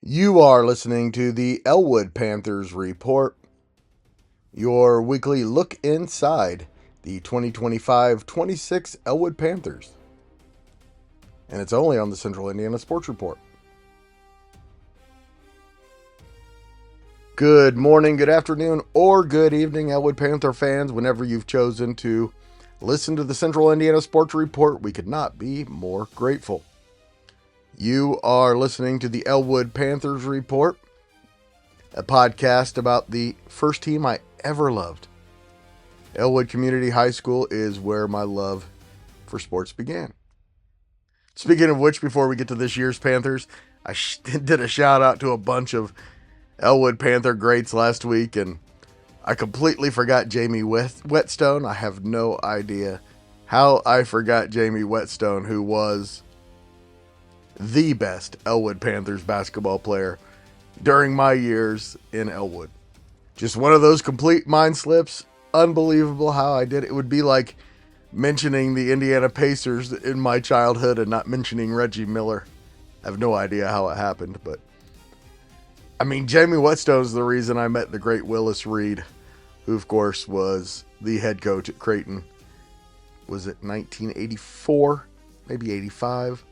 You are listening to the Elwood Panthers Report, your weekly look inside the 2025-26 Elwood Panthers. And it's only on the Central Indiana Sports Report. Good morning, good afternoon, or good evening, Elwood Panther fans, whenever you've chosen to listen to the Central Indiana Sports Report. We could not be more grateful. You are listening to the Elwood Panthers Report, a podcast about the first team I ever loved. Elwood Community High School is where my love for sports began. Speaking of which, before we get to this year's Panthers, I did a shout out to a bunch of Elwood Panther greats last week, and I completely forgot Jamie Whetstone. I have no idea how I forgot Jamie Whetstone, who was the best Elwood Panthers basketball player during my years in Elwood. Just one of those complete mind slips. Unbelievable how I did it. It would be like mentioning the Indiana Pacers in my childhood and not mentioning Reggie Miller. I have no idea how it happened, but I mean, Jamie Whetstone is the reason I met the great Willis Reed, who of course was the head coach at Creighton. Was it 1984, maybe 85,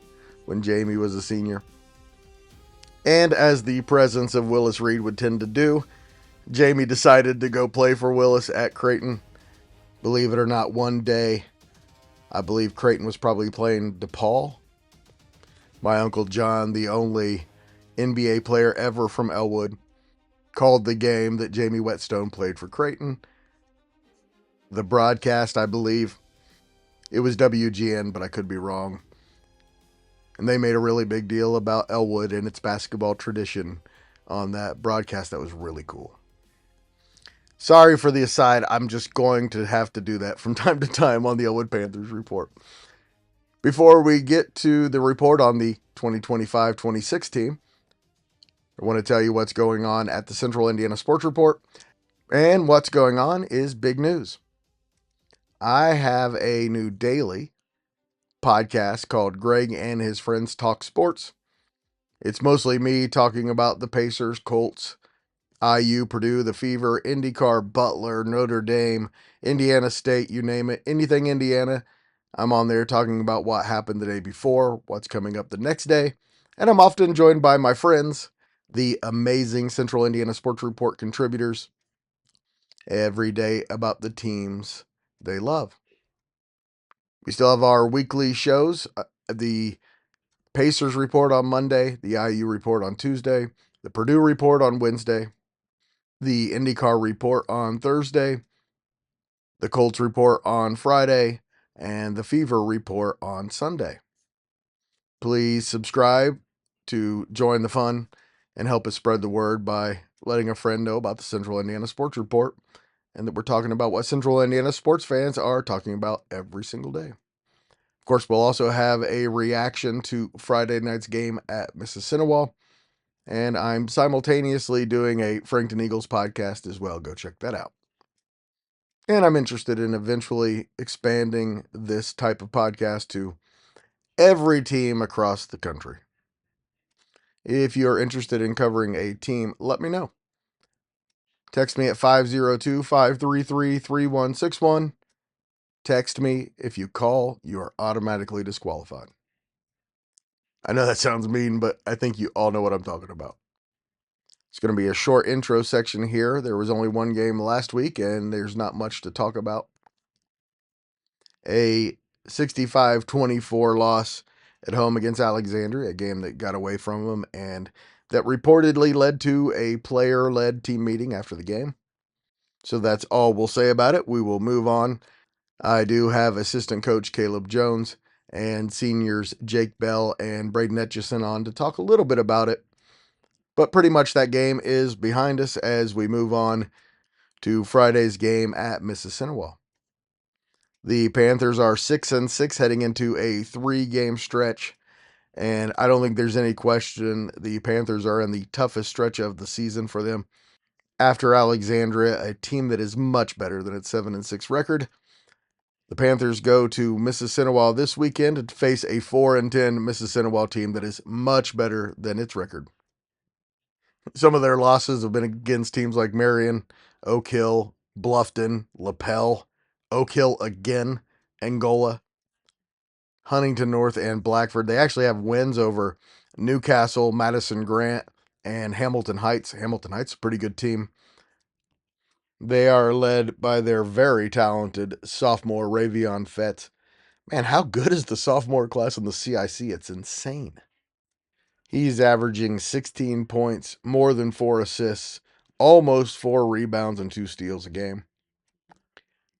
when Jamie was a senior? And as the presence of Willis Reed would tend to do, Jamie decided to go play for Willis at Creighton. Believe it or not, one day, I believe Creighton was probably playing DePaul. My Uncle John, the only NBA player ever from Elwood, called the game that Jamie Whetstone played for Creighton. The broadcast, I believe, it was WGN, but I could be wrong. And they made a really big deal about Elwood and its basketball tradition on that broadcast. That was really cool. Sorry for the aside. I'm just going to have to do that from time to time on the Elwood Panthers Report. Before we get to the report on the 2025-26 team, I want to tell you what's going on at the Central Indiana Sports Report. And what's going on is big news. I have a new daily podcast called Greg and His Friends Talk Sports. It's mostly me talking about the Pacers, Colts, IU, Purdue, the Fever, IndyCar, Butler, Notre Dame, Indiana State, you name it, anything Indiana. I'm on there talking about what happened the day before, what's coming up the next day, and I'm often joined by my friends, the amazing Central Indiana Sports Report contributors, every day about the teams they love. We still have our weekly shows, the Pacers Report on Monday, the IU Report on Tuesday, the Purdue Report on Wednesday, the IndyCar Report on Thursday, the Colts Report on Friday, and the Fever Report on Sunday. Please subscribe to join the fun and help us spread the word by letting a friend know about the Central Indiana Sports Report and that we're talking about what Central Indiana sports fans are talking about every single day. Of course, we'll also have a reaction to Friday night's game at Mississinewa, and I'm simultaneously doing a Frankton Eagles podcast as well. Go check that out. And I'm interested in eventually expanding this type of podcast to every team across the country. If you're interested in covering a team, let me know. Text me at 502-533-3161. Text me. If you call, you are automatically disqualified. I know that sounds mean, but I think you all know what I'm talking about. It's going to be a short intro section here. There was only one game last week, and there's not much to talk about. A 65-24 loss at home against Alexandria, a game that got away from them and that reportedly led to a player-led team meeting after the game. So that's all we'll say about it. We will move on. I do have assistant coach Caleb Jones and seniors Jacob Bell and Braden Etchison on to talk a little bit about it. But pretty much that game is behind us as we move on to Friday's game at Mississinewa. The Panthers are 6-6 heading into a 3-game stretch, and I don't think there's any question the Panthers are in the toughest stretch of the season for them. After Alexandria, a team that is much better than its 7-6 record, the Panthers go to Mississinewa this weekend to face a 4-10 Mississinewa team that is much better than its record. Some of their losses have been against teams like Marion, Oak Hill, Bluffton, LaPel, Oak Hill again, Angola, Huntington North, and Blackford. They actually have wins over Newcastle, Madison Grant, and Hamilton Heights. Hamilton Heights is a pretty good team. They are led by their very talented sophomore, Ravion Fett. Man, how good is the sophomore class in the CIC? It's insane. He's averaging 16 points, more than 4 assists, almost 4 rebounds, and 2 steals a game.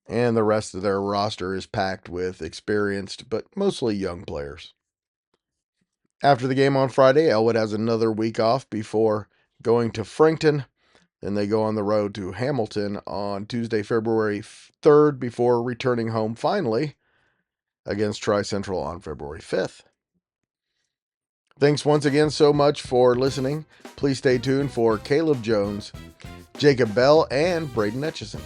And the rest of their roster is packed with experienced but mostly young players. After the game on Friday, Elwood has another week off before going to Frankton. Then they go on the road to Hamilton on Tuesday, February 3rd, before returning home finally against Tri-Central on February 5th. Thanks once again so much for listening. Please stay tuned for Caleb Jones, Jacob Bell, and Braden Etchison.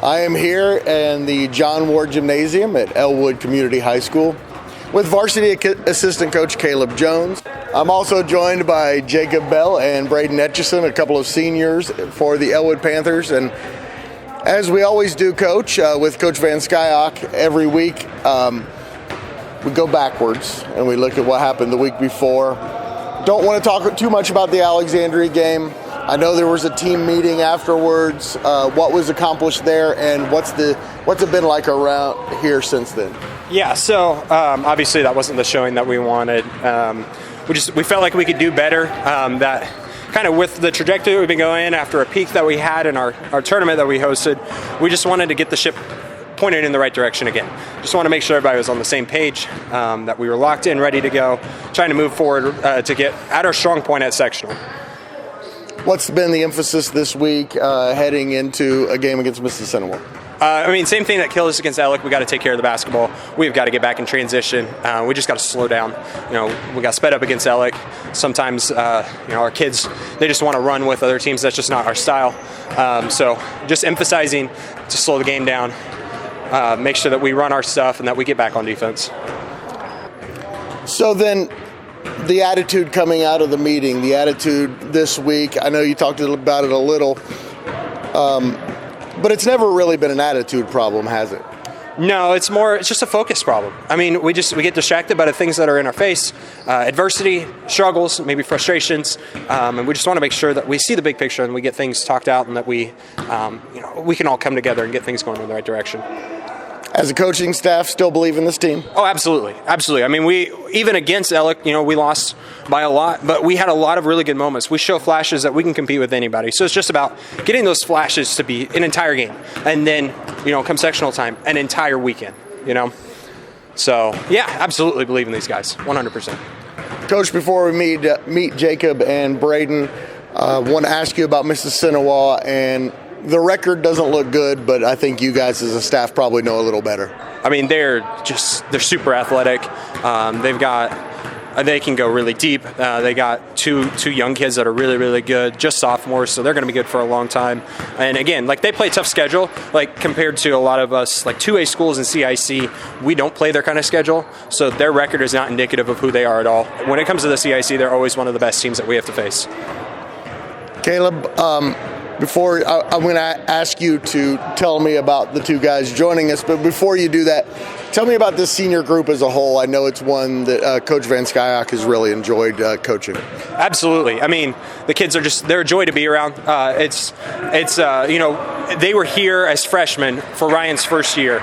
I am here in the John Ward Gymnasium at Elwood Community High School with varsity assistant coach Caleb Jones. I'm also joined by Jacob Bell and Braden Etchison, a couple of seniors for the Elwood Panthers. And as we always do, Coach, with Coach Van Skyok, every week we go backwards and we look at what happened the week before. Don't want to talk too much about the Alexandria game. I know there was a team meeting afterwards. What was accomplished there, and what's it been like around here since then? Yeah, so obviously that wasn't the showing that we wanted. We felt like we could do better. That kind of with the trajectory we've been going after a peak that we had in our tournament that we hosted, we just wanted to get the ship pointed in the right direction again. Just want to make sure everybody was on the same page, that we were locked in, ready to go, trying to move forward to get at our strong point at sectional. What's been the emphasis this week heading into a game against Mississinewa? Same thing that killed us against Alec. We got to take care of the basketball. We've got to get back in transition. We just got to slow down. We got sped up against Alec. Sometimes, our kids, they just want to run with other teams. That's just not our style. So just emphasizing to slow the game down, make sure that we run our stuff and that we get back on defense. So then, the attitude coming out of the meeting, the attitude this week, I know you talked about it a little, but it's never really been an attitude problem, has it? No, it's just a focus problem. We get distracted by the things that are in our face, adversity, struggles, maybe frustrations, and we just want to make sure that we see the big picture and we get things talked out and that we can all come together and get things going in the right direction. As a coaching staff, still believe in this team? Oh, absolutely. Absolutely. We even against Alec, we lost by a lot, but we had a lot of really good moments. We show flashes that we can compete with anybody. So it's just about getting those flashes to be an entire game. And then, come sectional time, an entire weekend, So, yeah, absolutely believe in these guys, 100%. Coach, before we meet Jacob and Braden, I want to ask you about Mississinewa, and the record doesn't look good, but I think you guys as a staff probably know a little better. They're super athletic. They can go really deep. They got two young kids that are really, really good, just sophomores, so they're going to be good for a long time. And again, they play a tough schedule, compared to a lot of us, 2A schools in CIC, we don't play their kind of schedule, so their record is not indicative of who they are at all. When it comes to the CIC, they're always one of the best teams that we have to face. Caleb, before I'm going to ask you to tell me about the two guys joining us, but before you do that, tell me about this senior group as a whole. I know it's one that Coach Van Skyok has really enjoyed coaching. Absolutely. The kids they're a joy to be around. They were here as freshmen for Ryan's first year.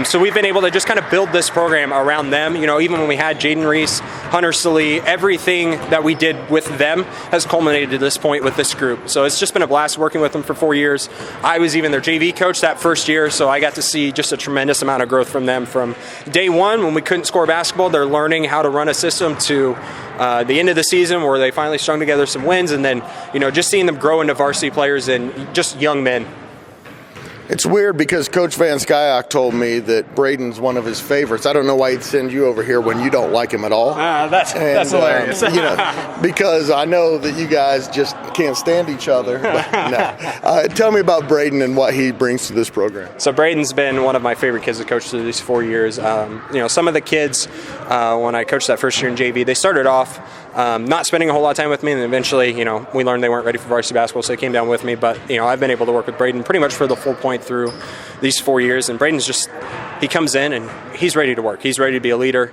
So we've been able to just kind of build this program around them. Even when we had Jaden Reese, Hunter Salee, everything that we did with them has culminated to this point with this group. So it's just been a blast working with them for 4 years. I was even their JV coach that first year, so I got to see just a tremendous amount of growth from them. From day one, when we couldn't score basketball, they're learning how to run a system, to the end of the season where they finally strung together some wins, and then just seeing them grow into varsity players and just young men. It's weird because Coach Van Skyok told me that Braden's one of his favorites. I don't know why he'd send you over here when you don't like him at all. That's hilarious. Because I know that you guys just can't stand each other. But no. Tell me about Braden and what he brings to this program. So Braden's been one of my favorite kids to coach through these 4 years. Some of the kids, when I coached that first year in JV, they started off not spending a whole lot of time with me, and eventually, we learned they weren't ready for varsity basketball, so they came down with me. But, I've been able to work with Braden pretty much for the full point through these 4 years, and Braden's he comes in and he's ready to work. He's ready to be a leader.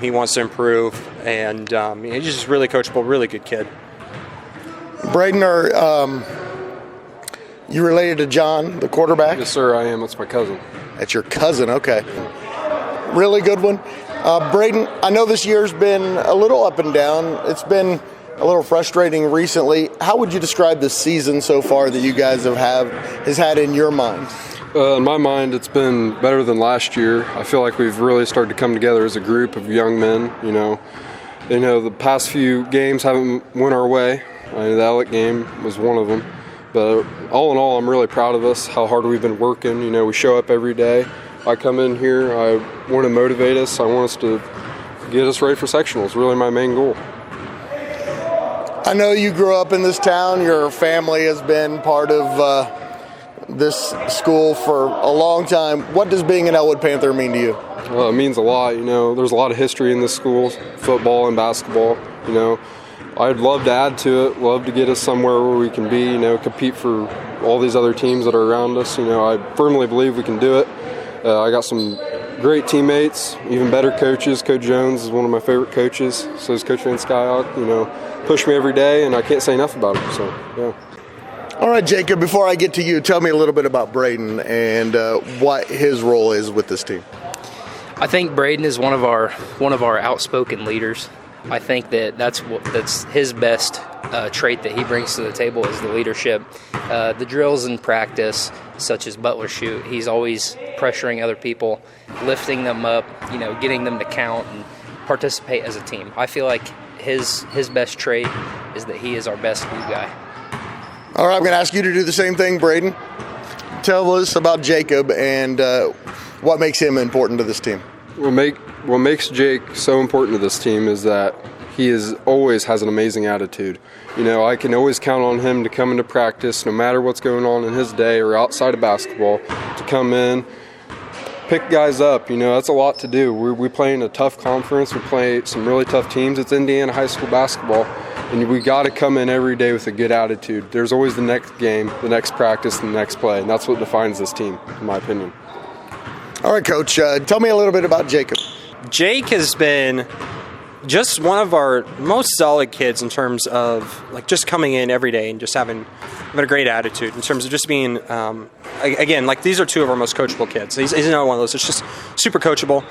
He wants to improve, and he's just really coachable, really good kid. Braden, you related to John, the quarterback? Yes, sir, I am. That's my cousin. That's your cousin, okay. Really good one. Braden, I know this year's been a little up and down. It's been a little frustrating recently. How would you describe the season so far that you guys has had in your mind? In my mind, it's been better than last year. I feel like we've really started to come together as a group of young men. The past few games haven't went our way. The Alec game was one of them. But all in all, I'm really proud of us, how hard we've been working. We show up every day. I come in here, I want to motivate us. I want us to get us ready for sectionals. Really my main goal. I know you grew up in this town. Your family has been part of this school for a long time. What does being an Elwood Panther mean to you? Well, it means a lot. There's a lot of history in this school, football and basketball. I'd love to add to it, love to get us somewhere where we can be, compete for all these other teams that are around us. I firmly believe we can do it. I got some great teammates, even better coaches. Coach Jones is one of my favorite coaches. So is Coach Van Skyok. Push me every day, and I can't say enough about him. So, yeah. All right, Jacob, before I get to you, tell me a little bit about Braden and what his role is with this team. I think Braden is one of our outspoken leaders. I think that's his best trait that he brings to the table is the leadership. The drills in practice, such as Butler shoot, he's always pressuring other people, lifting them up, getting them to count and participate as a team. I feel like his best trait is that he is our best glue guy. All right, I'm going to ask you to do the same thing, Braden. Tell us about Jacob and what makes him important to this team. What makes Jake so important to this team is that he always has an amazing attitude. I can always count on him to come into practice, no matter what's going on in his day or outside of basketball, to come in, pick guys up. That's a lot to do. We play in a tough conference. We play some really tough teams. It's Indiana high school basketball, and we got to come in every day with a good attitude. There's always the next game, the next practice, the next play, and that's what defines this team, in my opinion. All right, Coach, tell me a little bit about Jacob. Jake has been just one of our most solid kids in terms of just coming in every day and just having a great attitude in terms of just being, again, these are two of our most coachable kids. He's another one of those. It's just super coachable,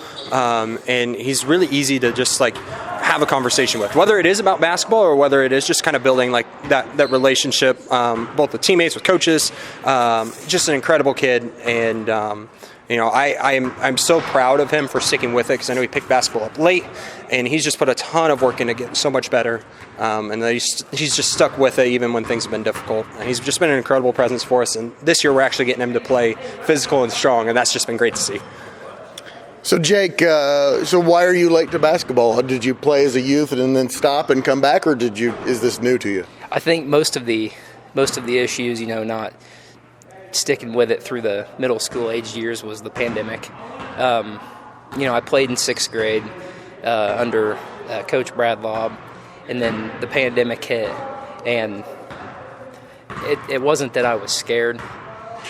and he's really easy to just have a conversation with, whether it is about basketball or whether it is just kind of building that relationship, both with teammates, with coaches. Just an incredible kid, and I'm so proud of him for sticking with it because I know he picked basketball up late, and he's just put a ton of work in to get so much better, and he's just stuck with it even when things have been difficult. And he's just been an incredible presence for us, and this year we're actually getting him to play physical and strong, and that's just been great to see. So Jake, so why are you late to basketball? Did you play as a youth and then stop and come back, or is this new to you? I think most of the issues, not sticking with it through the middle school age years was the pandemic. I played in 6th grade under Coach Brad Lobb, and then the pandemic hit, and it wasn't that I was scared.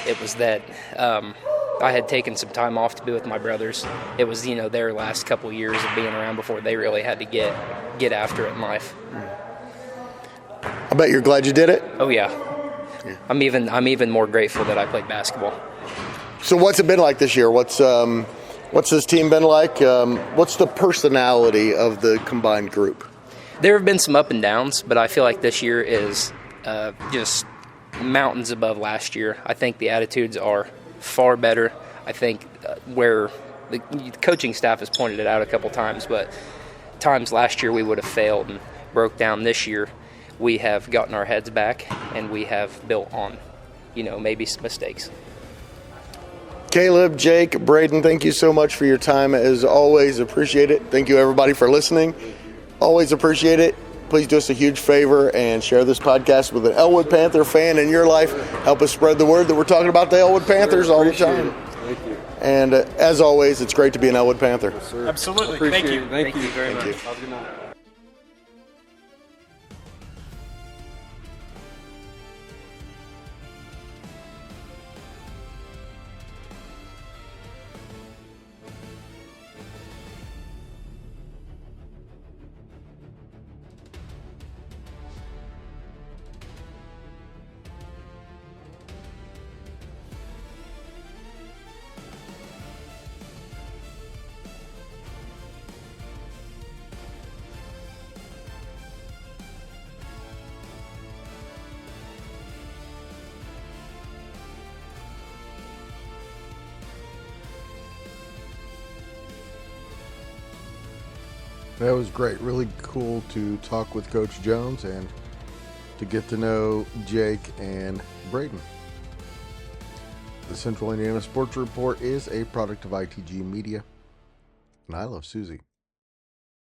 It was that I had taken some time off to be with my brothers. It was, their last couple years of being around before they really had to get after it in life. I bet you're glad you did it. Oh yeah. I'm even more grateful that I played basketball. So what's it been like this year? What's this team been like? What's the personality of the combined group? There have been some up and downs, but I feel like this year is just mountains above last year. I think the attitudes are far better. I think where the coaching staff has pointed it out a couple times, but times last year we would have failed and broke down. This year we have gotten our heads back and we have built on, maybe some mistakes. Caleb, Jake, Braden, thank you so much for your time. As always, appreciate it. Thank you, everybody, for listening. Always appreciate it. Please do us a huge favor and share this podcast with an Elwood Panther fan in your life. Help us spread the word that we're talking about the Elwood Panthers all the time. Thank you. And as always, it's great to be an Elwood Panther. Yes, sir. Absolutely. Appreciate Thank you. it. Thank you very much. Have a good night. That was great. Really cool to talk with Coach Jones and to get to know Jake and Braden. The Central Indiana Sports Report is a product of ITG Media, and I love Susie.